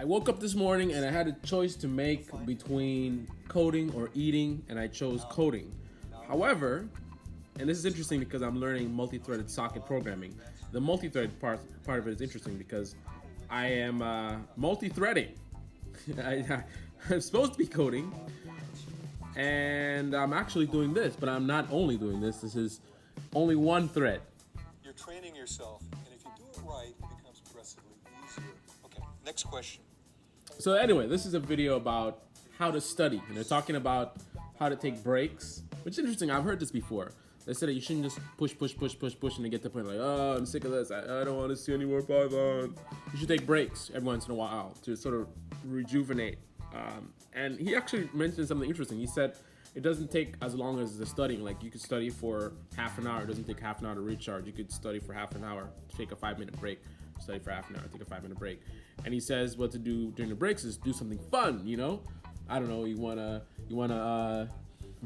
I woke up this morning and I had a choice to make between coding or eating, and I chose coding. However, and this is interesting because I'm learning multi-threaded socket programming. The multi-thread part of it is interesting because I am multi-threading. I'm supposed to be coding, and I'm actually doing this, but I'm not only doing this. This is only one thread. You're training yourself, and if you do it right, it becomes progressively easier. Okay, next question. So anyway, this is a video about how to study, and they're talking about how to take breaks, which is interesting. I've heard this before. They said that you shouldn't just push, and then get to the point like, oh, I'm sick of this. I don't want to see any more Python. You should take breaks every once in a while to sort of rejuvenate. And he actually mentioned something interesting. He said it doesn't take as long as the studying. Like you could study for half an hour. It doesn't take half an hour to recharge. You could study for half an hour, take a 5-minute break. Study for half an hour, take a 5-minute break. And he says what to do during the breaks is do something fun, you know? I don't know, you wanna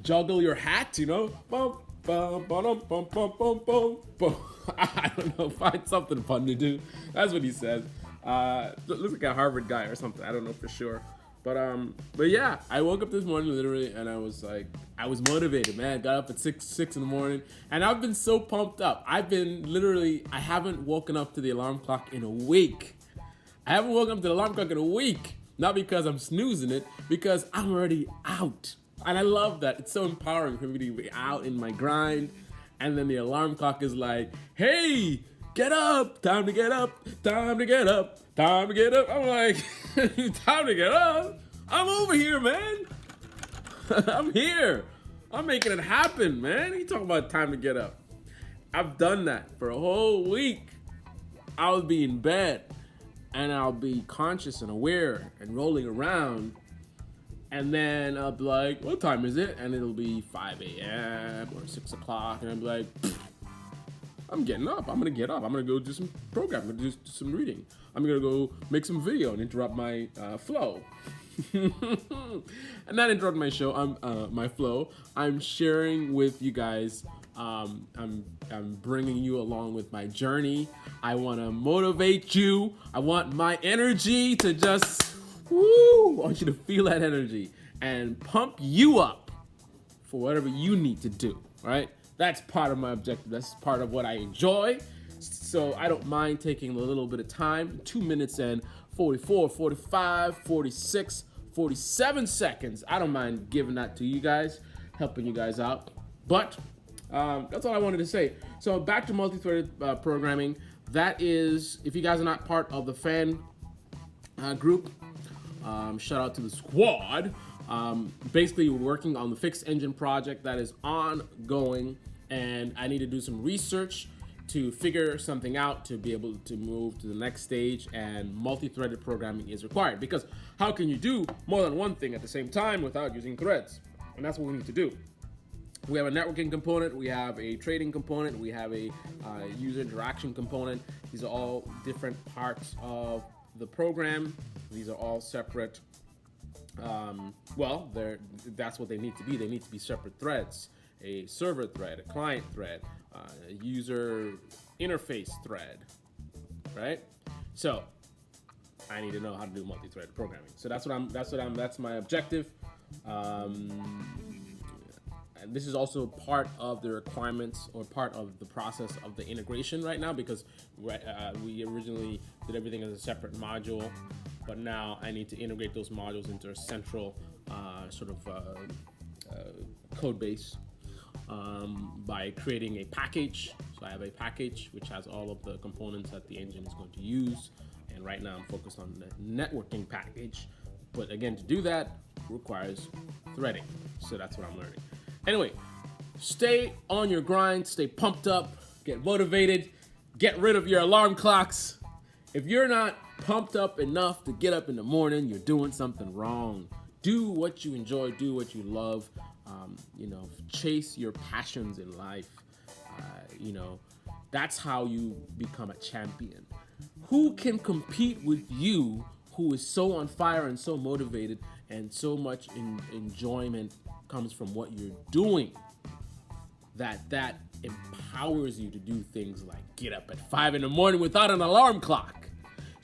juggle your hat, you know? Bum, bum, bum, bum, bum, bum, bum, bum. I don't know, find something fun to do. That's what he says. Looks like a Harvard guy or something, I don't know for sure. But yeah, I woke up this morning literally and I was motivated, man. Got up at 6 in the morning and I've been so pumped up. I haven't woken up to the alarm clock in a week. I haven't woken up to the alarm clock in a week. Not because I'm snoozing it, because I'm already out. And I love that. It's so empowering for me to be out in my grind. And then the alarm clock is like, hey, get up, time to get up, time to get up, time to get up. I'm like, time to get up? I'm over here, man. I'm here. I'm making it happen, man. You talking about time to get up? I've done that for a whole week. I'll be in bed and I'll be conscious and aware and rolling around. And then I'll be like, what time is it? And it'll be 5 a.m. or 6 o'clock. And I'll be like, I'm getting up. I'm going to get up. I'm going to go do some programming. I'm going to do some reading. I'm going to go make some video and interrupt my flow. And not interrupt my show, my flow. I'm sharing with you guys. I'm bringing you along with my journey. I want to motivate you. I want my energy to just, woo! I want you to feel that energy and pump you up for whatever you need to do, right? That's part of my objective. That's part of what I enjoy. So I don't mind taking a little bit of time, 2 minutes and 44, 45, 46, 47 seconds. I don't mind giving that to you guys, helping you guys out. But that's all I wanted to say. So back to multi-threaded programming. That is, if you guys are not part of the fan group, shout out to the squad. Basically, we're working on the Fixed Engine project that is ongoing, and I need to do some research to figure something out to be able to move to the next stage, and multi-threaded programming is required because how can you do more than one thing at the same time without using threads? And that's what we need to do. We have a networking component, we have a trading component, we have a user interaction component. These are all different parts of the program. These are all separate. That's what they need to be. They need to be separate threads. A server thread, a client thread, a user interface thread, right? So I need to know how to do multi-threaded programming. So that's my objective. And this is also part of the requirements or part of the process of the integration right now, because we originally did everything as a separate module, but now I need to integrate those modules into a central code base by creating a package. So I have a package which has all of the components that the engine is going to use, and right now I'm focused on the networking package. But again, to do that requires threading. So that's what I'm learning. Anyway, stay on your grind, stay pumped up, get motivated, get rid of your alarm clocks. If you're not pumped up enough to get up in the morning, you're doing something wrong. Do what you enjoy, do what you love, chase your passions in life. That's how you become a champion. Who can compete with you who is so on fire and so motivated and so much enjoyment comes from what you're doing that empowers you to do things like get up at 5 a.m. without an alarm clock?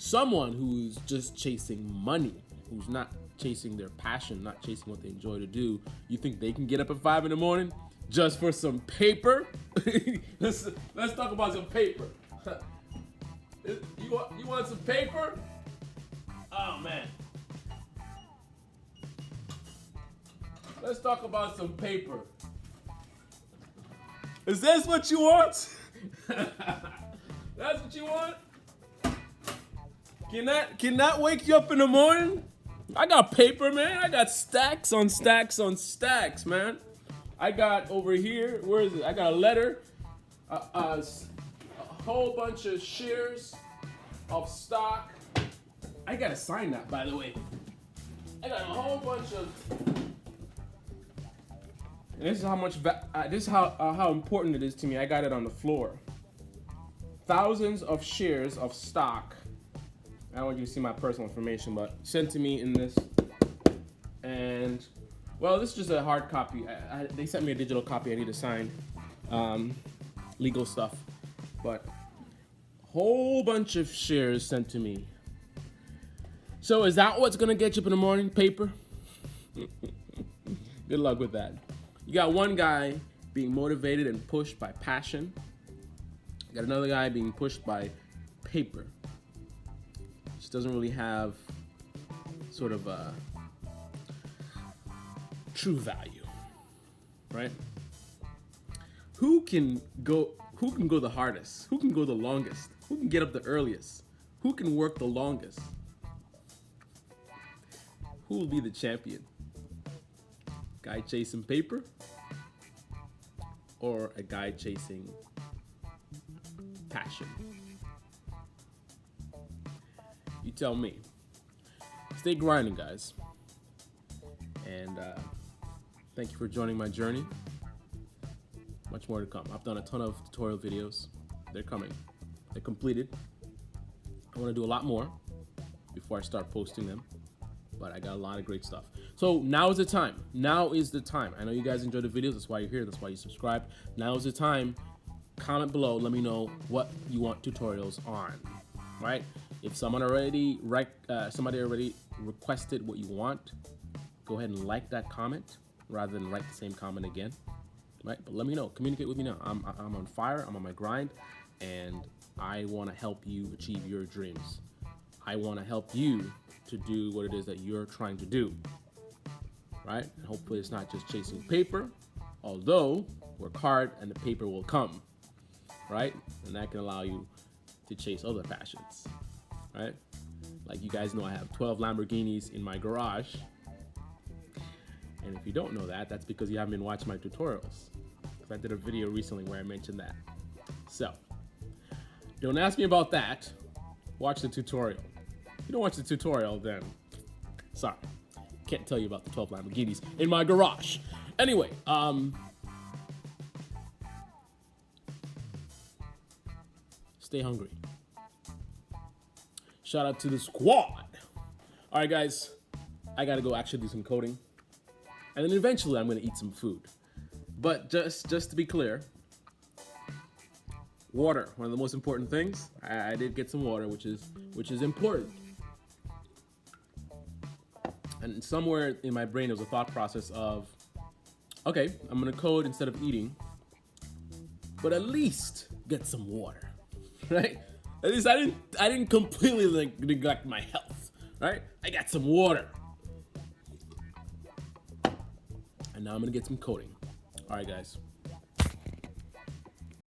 someone who's just chasing money, who's not chasing their passion, not chasing what they enjoy to do, you think they can get up at 5 in the morning just for some paper? let's talk about some paper. You want some paper? Oh man. Let's talk about some paper. Is this what you want? That's what you want? Can that wake you up in the morning? I got paper, man. I got stacks on stacks on stacks, man. I got over here, where is it? I got a letter, a whole bunch of shares of stock. I gotta sign that, by the way. I got a whole bunch of. And this is how much. This is how important it is to me. I got it on the floor. Thousands of shares of stock. I don't want you to see my personal information, but sent to me in this. And well, this is just a hard copy. They sent me a digital copy. I need to sign. Legal stuff, but whole bunch of shares sent to me. So is that what's gonna get you up in the morning? Paper? Good luck with that. You got one guy being motivated and pushed by passion. You got another guy being pushed by paper. Which doesn't really have sort of a true value, right? Who can go the hardest? Who can go the longest? Who can get up the earliest? Who can work the longest? Who will be the champion? Guy chasing paper or a guy chasing passion? You tell me. Stay grinding, guys. And thank you for joining my journey. Much more to come. I've done a ton of tutorial videos. They're coming. They're completed. I want to do a lot more before I start posting them. But I got a lot of great stuff. So now is the time. Now is the time. I know you guys enjoy the videos. That's why you're here. That's why you subscribe. Now is the time. Comment below. Let me know what you want tutorials on. Right? If somebody already requested what you want, go ahead and like that comment rather than write the same comment again. Right? But let me know. Communicate with me now. I'm on fire. I'm on my grind, and I want to help you achieve your dreams. I want to help you to do what it is that you're trying to do. Right? And hopefully it's not just chasing paper, although work hard and the paper will come. Right? And that can allow you to chase other passions. Right? Like you guys know, I have 12 Lamborghinis in my garage. And if you don't know that, that's because you haven't been watching my tutorials. Because I did a video recently where I mentioned that. So, don't ask me about that. Watch the tutorial. If you don't watch the tutorial, then sorry. Can't tell you about the 12 Lamborghinis in my garage. Anyway, stay hungry. Shout out to the squad. All right, guys, I gotta go actually do some coding. And then eventually I'm gonna eat some food. But just to be clear, water, one of the most important things. I did get some water, which is important. And somewhere in my brain there was a thought process of, okay, I'm gonna code instead of eating, but at least get some water, right? At least I didn't completely neglect my health, right? I got some water. And now I'm gonna get some coding. All right, guys.